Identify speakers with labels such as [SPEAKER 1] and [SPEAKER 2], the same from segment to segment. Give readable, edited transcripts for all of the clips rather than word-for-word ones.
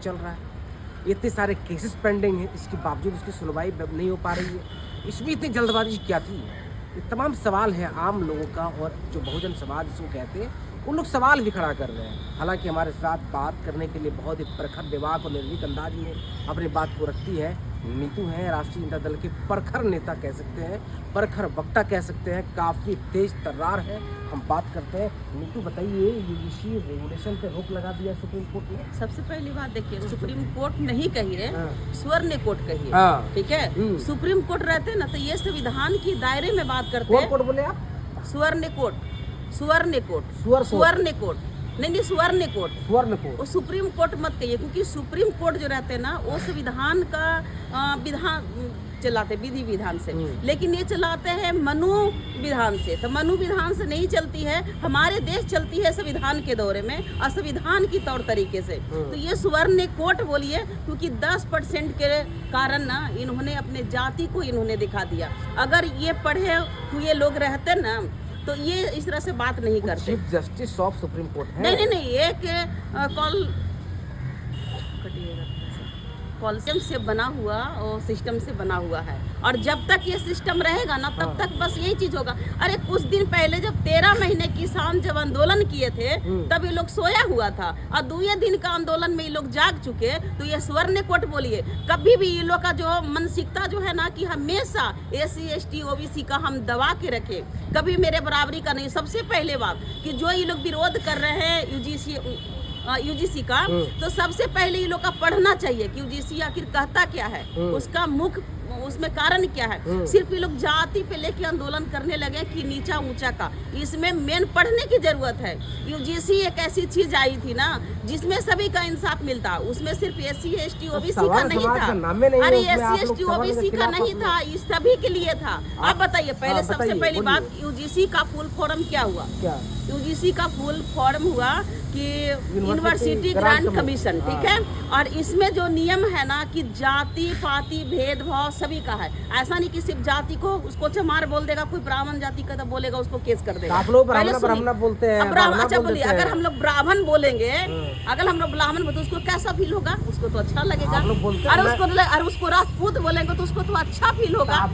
[SPEAKER 1] चल रहा है, इतने सारे केसेस पेंडिंग हैं, इसके बावजूद उसकी सुनवाई नहीं हो पा रही है। इसमें इतनी जल्दबाजी क्या थी? ये तमाम सवाल हैं आम लोगों का, और जो बहुजन समाज इसको कहते हैं उन लोग सवाल भी खड़ा कर रहे हैं। हालांकि हमारे साथ बात करने के लिए बहुत ही प्रखर, बेबाक और निर्भीक अंदाज में अपनी बात को रखती है नीतू हैं, राष्ट्रीय जनता दल के प्रखर नेता कह सकते हैं, प्रखर वक्ता कह सकते हैं, काफ़ी तेज तर्रार है। हम बात करते हैं। नीतू बताइए, यूजीसी रेगुलेशन पे रोक लगा दिया सुप्रीम कोर्ट ने।
[SPEAKER 2] सबसे पहली बात देखिए, सुप्रीम कोर्ट नहीं कहिए, स्वर्ण कोर्ट कहिए,
[SPEAKER 1] हाँ।
[SPEAKER 2] ठीक है। सुप्रीम कोर्ट रहते ना तो ये संविधान की दायरे में बात करते हैं।
[SPEAKER 1] कोर्ट बोले आप?
[SPEAKER 2] स्वर्ण कोर्ट, स्वर्ण कोर्ट, स्वर्ण कोर्ट, नहीं स्वर्ण कोर्ट,
[SPEAKER 1] स्वर्ण कोर्ट।
[SPEAKER 2] वो सुप्रीम कोर्ट मत कहिए, क्योंकि सुप्रीम कोर्ट जो रहते हैं ना वो संविधान का विधान चलाते, विधि विधान से, लेकिन ये चलाते हैं मनु विधान से। तो मनु विधान से नहीं चलती है, हमारे देश चलती है संविधान के दौरे में और संविधान की तौर तरीके से। तो ये स्वर्ण कोर्ट बोलिए, क्योंकि 10% के कारण ना इन्होंने अपने जाति को इन्होंने दिखा दिया। अगर ये पढ़े हुए लोग रहते ना तो ये इस तरह से बात नहीं करते।
[SPEAKER 1] Chief justice of supreme court है।
[SPEAKER 2] नहीं, एक कॉलम से बना हुआ और सिस्टम से बना हुआ है, और जब तक ये सिस्टम रहेगा ना तब तक बस यही चीज होगा। अरे कुछ दिन पहले जब 13 महीने किसान जब आंदोलन किए थे तब ये लोग सोया हुआ था, और 2 दिन का आंदोलन में ये लोग जाग चुके। तो ये स्वर्ण कोर्ट बोलिए, कभी भी ये लोग का जो मानसिकता जो है ना कि हमेशा SC ST OBC का हम दबा के रखे, कभी मेरे बराबरी का नहीं। सबसे पहले बात कि जो ये लोग विरोध कर रहे हैं यूजीसी का, तो सबसे पहले ये लोग का पढ़ना चाहिए कि यूजीसी आखिर कहता क्या है, उसका मुख्य उसमें कारण क्या है। सिर्फ ये लोग जाति पे लेके आंदोलन करने लगे कि नीचा ऊंचा का, इसमें मेन पढ़ने की जरूरत है। यूजीसी एक ऐसी चीज आई थी ना जिसमें सभी का इंसाफ मिलता, उसमें सिर्फ SC ST OBC का नहीं था। अरे SC ST OBC का नहीं था, इस सभी के लिए था। आप बताइए पहले, सबसे पहली बात, यूजीसी का फुल फॉर्म क्या हुआ? यूजीसी का फुल फॉर्म हुआ कि यूनिवर्सिटी ग्रांट कमीशन, ठीक है। और इसमें जो नियम है ना कि जाति पाति भेदभाव सभी का है। ऐसा नहीं कि सिर्फ जाति को उसको चमार बोल देगा, कोई ब्राह्मण जाति का तो बोलेगा उसको केस कर देगा।
[SPEAKER 1] आप लोग ब्राह्मण बोलते हैं।
[SPEAKER 2] अच्छा बोलिए, अगर हम लोग ब्राह्मण बोलेंगे, अगर हम लोग ब्राह्मण बोलते उसको कैसा फील होगा? उसको तो अच्छा लगेगा। अरे उसको राजपूत बोलेंगे तो उसको तो अच्छा फील होगा।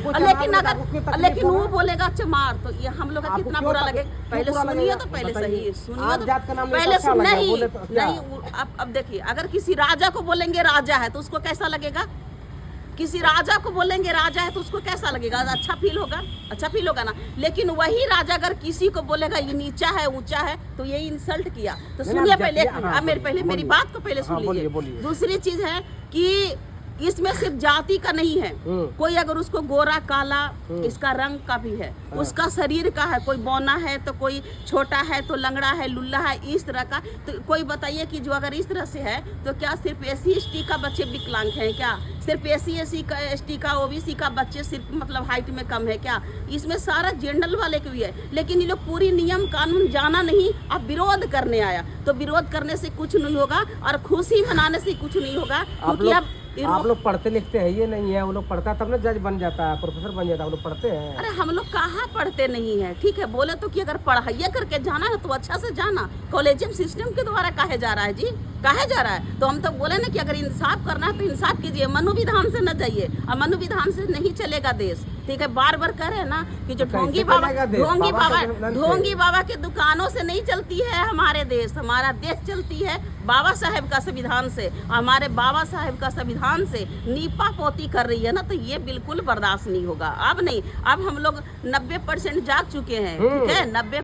[SPEAKER 2] लेकिन वो बोलेगा चमार, तो ये हम लोग का कितना बुरा लगेगा। पहले सुनिए तो पहले सही सुनिए तो पहले नहीं। अब देखिए, अगर किसी राजा को बोलेंगे राजा है तो उसको कैसा लगेगा? किसी राजा को बोलेंगे राजा है तो उसको कैसा लगेगा? अच्छा फील होगा, अच्छा फील होगा ना। लेकिन वही राजा अगर किसी को बोलेगा ये नीचा है ऊंचा है तो ये इंसल्ट किया। तो सुनिए पहले, मेरी बात को पहले सुन लीजिए। दूसरी चीज है कि इसमें सिर्फ जाति का नहीं है, कोई अगर उसको गोरा काला इसका रंग का भी है, उसका शरीर का है, कोई बौना है तो कोई छोटा है तो लंगड़ा है, लुल्ला है, इस तरह का। तो कोई बताइए कि जो अगर इस तरह से है तो क्या सिर्फ SC ST का बच्चे विकलांग हैं क्या? सिर्फ SC ST का OBC का बच्चे सिर्फ मतलब हाइट में कम है क्या? इसमें सारा जनरल वाले के भी है। लेकिन ये लोग पूरी नियम कानून जाना नहीं, अब विरोध करने आया। तो विरोध करने से कुछ नहीं होगा और खुशी मनाने से कुछ नहीं होगा, क्योंकि अब
[SPEAKER 1] आप लोग पढ़ते लिखते हैं, ये नहीं है। वो लोग पढ़ता तब ना जज बन जाता है, प्रोफेसर बन जाता है। वो लोग पढ़ते हैं।
[SPEAKER 2] अरे हम लोग कहाँ पढ़ते नहीं है, ठीक है। बोले तो कि अगर पढ़ाइए करके जाना है तो अच्छा से जाना। कॉलेजियम सिस्टम के द्वारा काहे जा रहा है जी, काहे जा रहा है? तो हम तो बोले ना कि अगर इंसाफ करना है तो इंसाफ कीजिए, मनु विधान से न जाइए। और मनु विधान से नहीं चलेगा देश, ठीक है। बार बार कह रहे हैं ना कि जो ढोंगी बाबा के दुकानों से नहीं चलती है हमारे देश, हमारा देश चलती है बाबा साहेब का संविधान से। हमारे बाबा साहेब का संविधान से नीपा पोती कर रही है ना, तो ये बिल्कुल बर्दाश्त नहीं होगा। अब नहीं, अब हम लोग 90% जाग चुके हैं, ठीक है। 90